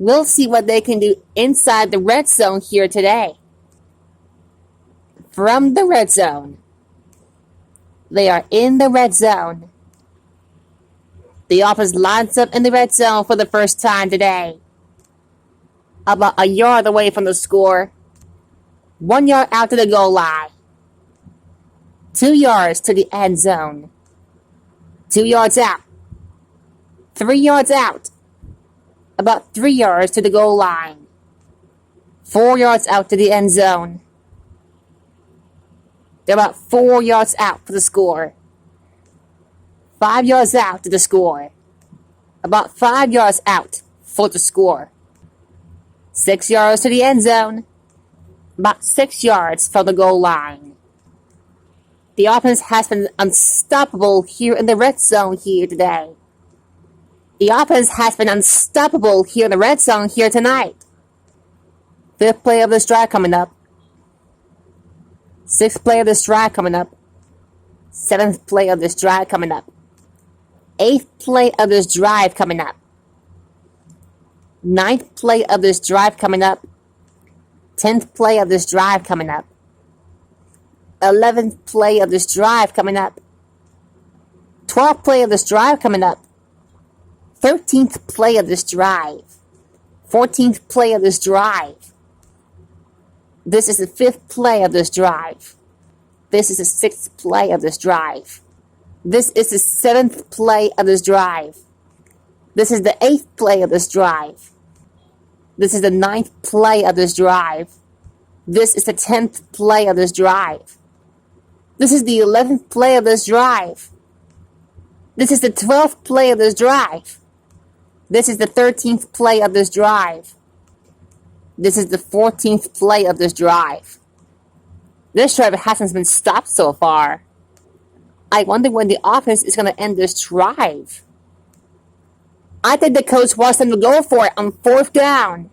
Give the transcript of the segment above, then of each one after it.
We'll see what they can do inside the red zone here today. From the red zone. They are in the red zone. The offense lines up in the red zone for the first time today. About a yard away from the score. 1 yard out to the goal line. 2 yards to the end zone. 2 yards out. 3 yards out. About 3 yards to the goal line. 4 yards out to the end zone. They're about 4 yards out for the score. 5 yards out to the score. About 5 yards out for the score. 6 yards to the end zone. About 6 yards from the goal line. The offense has been unstoppable here in the red zone here today. The offense has been unstoppable here in the red zone here tonight. 5th play of this drive coming up. 6th play of this drive coming up. 7th play of this drive coming up. 8th play of this drive coming up. 9th play of this drive coming up. 10th play of this drive coming up. 11th play of this drive coming up. 12th play of this drive coming up. 13th play of this drive. 14th play of this drive. This is the 5th play of this drive. This is the 6th play of this drive. This is the 7th play of this drive. This is the 8th play of this drive. This is the 9th play of this drive. This is the 10th play of this drive. This is the 11th play of this drive. This is the 12th play of this drive. This is the 13th play of this drive. This is the 14th play of this drive. This drive hasn't been stopped so far. I wonder when the offense is going to end this drive. I think the coach wants them to go for it on 4th down.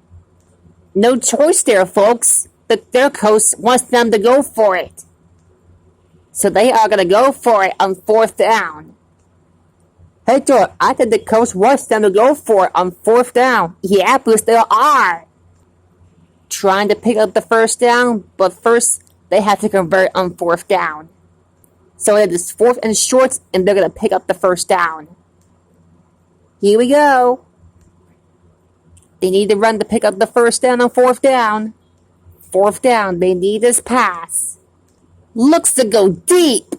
No choice there, folks. Their coach wants them to go for it. So they are going to go for it on 4th down. Hey, George, I think the coach wants them to go for it on 4th down. Yeah, because they are. Trying to pick up the first down, but first they have to convert on 4th down. So it is 4th and short, and they're going to pick up the first down. Here we go. They need to run to pick up the first down on 4th down. 4th down, they need this pass. Looks to go deep.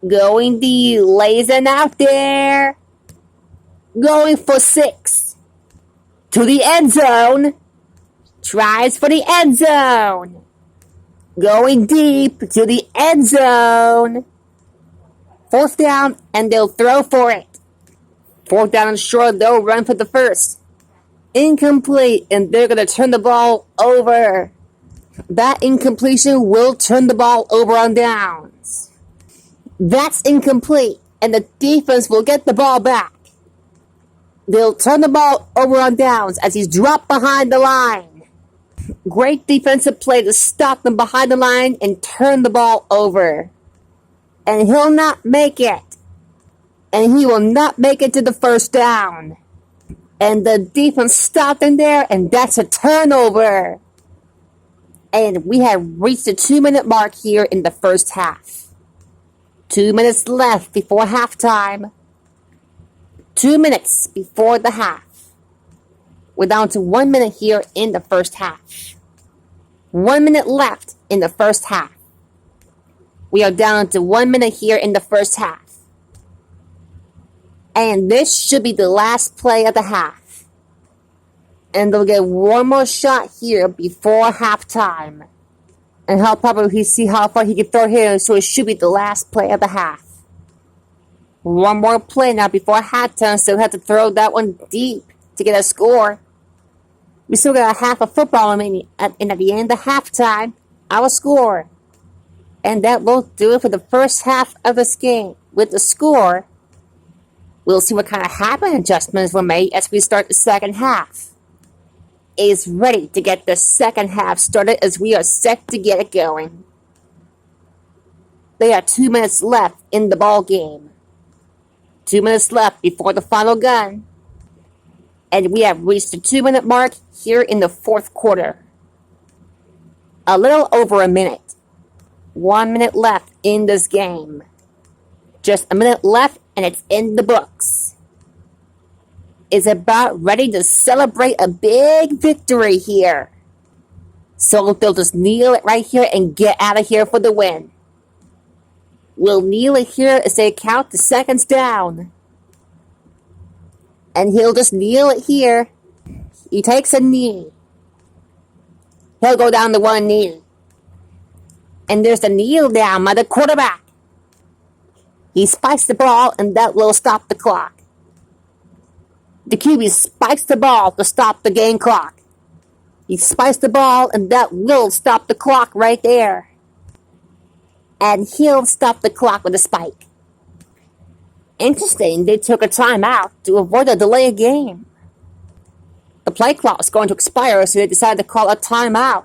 Going deep, lays it out there. Going for 6. To the end zone. Tries for the end zone. Going deep to the end zone. 4th down, and they'll throw for it. 4th down and short, they'll run for the first. Incomplete, and they're going to turn the ball over. That incompletion will turn the ball over on downs. That's incomplete, and the defense will get the ball back. They'll turn the ball over on downs as he's dropped behind the line. Great defensive play to stop them behind the line and turn the ball over. And he'll not make it. And he will not make it to the first down. And the defense stopped him there, and that's a turnover. And we have reached the 2-minute mark here in the first half. 2 minutes left before halftime. 2 minutes before the half. We're down to 1 minute here in the first half. 1 minute left in the first half. We are down to 1 minute here in the first half. And this should be the last play of the half. And they'll get one more shot here before halftime. And he'll probably see how far he can throw here, so it should be the last play of the half. One more play now before halftime, so we'll have to throw that one deep to get a score. We still got a half of football remaining, and at the end of halftime, our score. And that will do it for the first half of this game. With the score, we'll see what kind of halftime adjustments were made as we start the second half. It is ready to get the second half started as we are set to get it going. There are 2 minutes left in the ball game. 2 minutes left before the final gun. And we have reached the 2-minute mark here in the fourth quarter. A little over a minute. 1 minute left in this game. Just a minute left and it's in the books. Is about ready to celebrate a big victory here. So they'll just kneel it right here and get out of here for the win. We'll kneel it here as they count the seconds down. And he'll just kneel it here. He takes a knee. He'll go down to one knee. And there's the kneel down by the quarterback. He spikes the ball and that will stop the clock. The QB spikes the ball to stop the game clock. He spikes the ball and that will stop the clock right there. And he'll stop the clock with a spike. Interesting, they took a timeout to avoid a delay game. The play clock was going to expire, so they decided to call a timeout.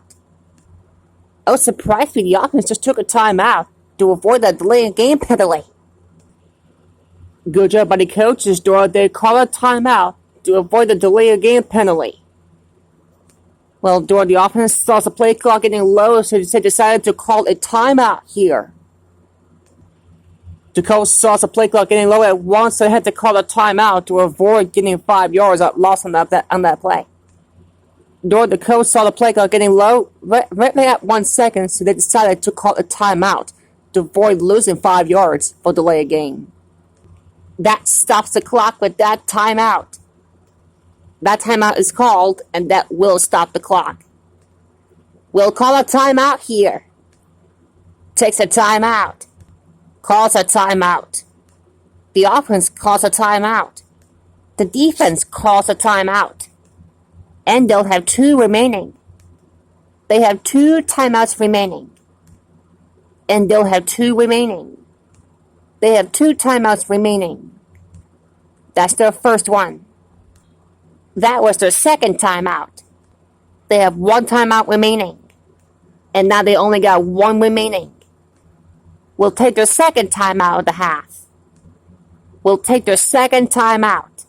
I was surprised the offense just took a timeout to avoid a delay game penalty. Good job by the coaches, Dora. They call a timeout to avoid the delay game penalty. Well, Dora, the offense saw the play clock getting low, so they decided to call a timeout here. The coach saw the play clock getting low at once, so they had to call a timeout to avoid getting 5 yards lost on that play. Dora, the coach saw the play clock getting low right at 1 second, so they decided to call a timeout to avoid losing 5 yards for delay a game. That stops the clock with that timeout. That timeout is called, and that will stop the clock. We'll call a timeout here. Takes a timeout. Calls a timeout. The offense calls a timeout. The defense calls a timeout. And they'll have 2 remaining. They have 2 timeouts remaining. And they'll have 2 remaining. They have 2 timeouts remaining. That's their first one. That was their second timeout. They have 1 timeout remaining. And now they only got 1 remaining. We'll take their second timeout of the half. We'll take their second timeout.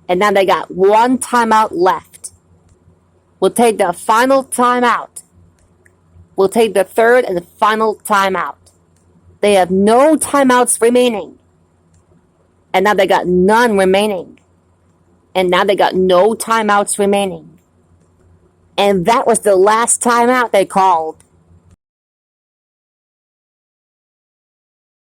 And now they got 1 timeout left. We'll take the final timeout. We'll take the third and final timeout. They have no timeouts remaining. And now they got none remaining. And now they got no timeouts remaining. And that was the last timeout they called.